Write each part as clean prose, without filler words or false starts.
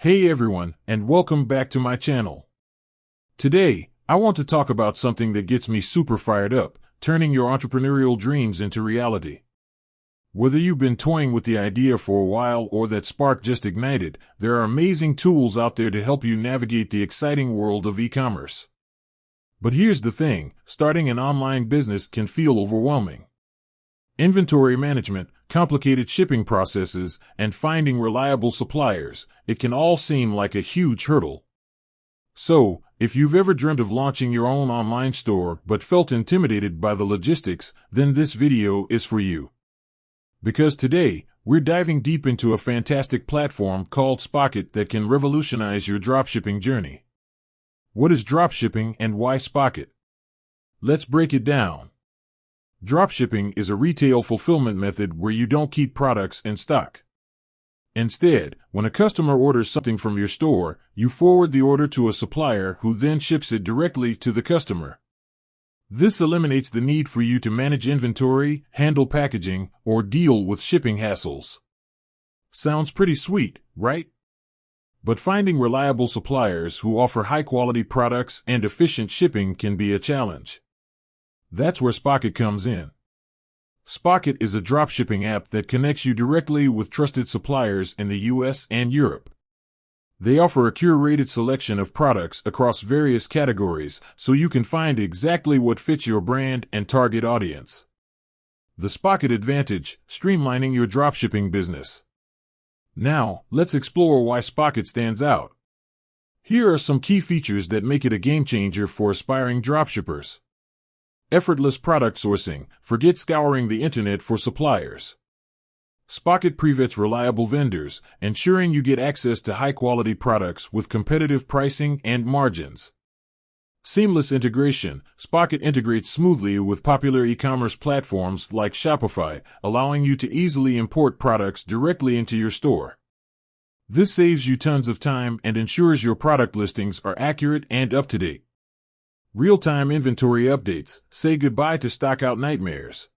Hey everyone, and welcome back to my channel. Today, I want to talk about something that gets me super fired up, turning your entrepreneurial dreams into reality. Whether you've been toying with the idea for a while or that spark just ignited, there are amazing tools out there to help you navigate the exciting world of e-commerce. But here's the thing, starting an online business can feel overwhelming. Inventory management, complicated shipping processes, and finding reliable suppliers, it can all seem like a huge hurdle. So, if you've ever dreamt of launching your own online store but felt intimidated by the logistics, then this video is for you. Because today, we're diving deep into a fantastic platform called Spocket that can revolutionize your dropshipping journey. What is dropshipping and why Spocket? Let's break it down. Dropshipping is a retail fulfillment method where you don't keep products in stock. Instead, when a customer orders something from your store, you forward the order to a supplier who then ships it directly to the customer. This eliminates the need for you to manage inventory, handle packaging, or deal with shipping hassles. Sounds pretty sweet, right? But finding reliable suppliers who offer high-quality products and efficient shipping can be a challenge. That's where Spocket comes in. Spocket is a dropshipping app that connects you directly with trusted suppliers in the US and Europe. They offer a curated selection of products across various categories, so you can find exactly what fits your brand and target audience. The Spocket Advantage, streamlining your dropshipping business. Now, let's explore why Spocket stands out. Here are some key features that make it a game changer for aspiring dropshippers. Effortless product sourcing, forget scouring the internet for suppliers. Spocket pre-vets reliable vendors, ensuring you get access to high-quality products with competitive pricing and margins. Seamless integration, Spocket integrates smoothly with popular e-commerce platforms like Shopify, allowing you to easily import products directly into your store. This saves you tons of time and ensures your product listings are accurate and up-to-date. Real-time inventory updates, say goodbye to stockout nightmares.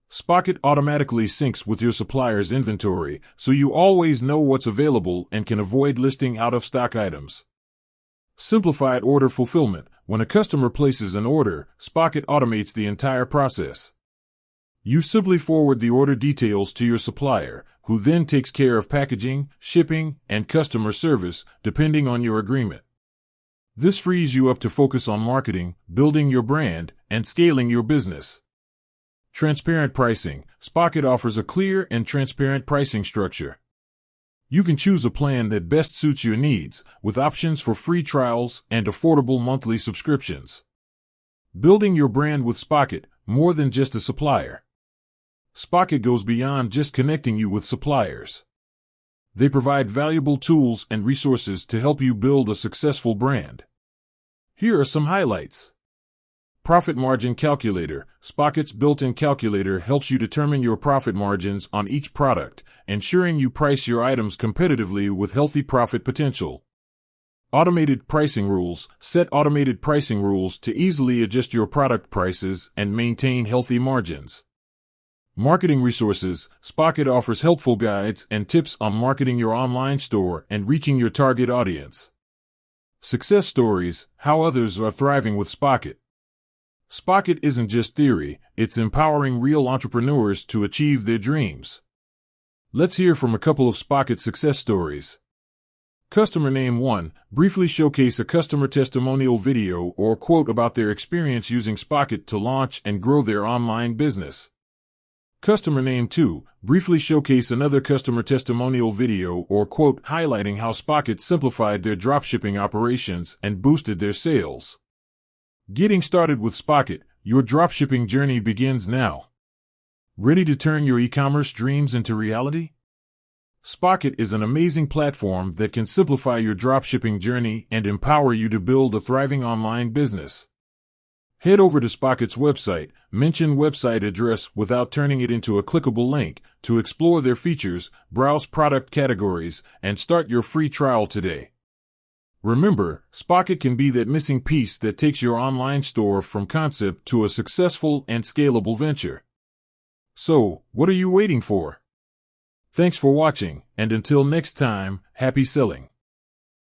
Spocket automatically syncs with your supplier's inventory, so you always know what's available and can avoid listing out-of-stock items. Simplified order fulfillment. When a customer places an order, Spocket automates the entire process. You simply forward the order details to your supplier, who then takes care of packaging, shipping, and customer service, depending on your agreement. This frees you up to focus on marketing, building your brand, and scaling your business. Transparent pricing. Spocket offers a clear and transparent pricing structure. You can choose a plan that best suits your needs, with options for free trials and affordable monthly subscriptions. Building your brand with Spocket, more than just a supplier. Spocket goes beyond just connecting you with suppliers. They provide valuable tools and resources to help you build a successful brand. Here are some highlights. Profit Margin Calculator. Spocket's built-in calculator helps you determine your profit margins on each product, ensuring you price your items competitively with healthy profit potential. Automated Pricing Rules. Set automated pricing rules to easily adjust your product prices and maintain healthy margins. Marketing resources. Spocket offers helpful guides and tips on marketing your online store and reaching your target audience. Success stories. How others are thriving with Spocket. Spocket isn't just theory, it's empowering real entrepreneurs to achieve their dreams. Let's hear from a couple of Spocket success stories. Customer Name 1. Briefly showcase a customer testimonial video or quote about their experience using Spocket to launch and grow their online business. Customer Name 2. Briefly showcase another customer testimonial video or quote highlighting how Spocket simplified their dropshipping operations and boosted their sales. Getting started with Spocket, your dropshipping journey begins now. Ready to turn your e-commerce dreams into reality? Spocket is an amazing platform that can simplify your dropshipping journey and empower you to build a thriving online business. Head over to Spocket's website, mention website address without turning it into a clickable link, to explore their features, browse product categories, and start your free trial today. Remember, Spocket can be that missing piece that takes your online store from concept to a successful and scalable venture. So, what are you waiting for? Thanks for watching, and until next time, happy selling.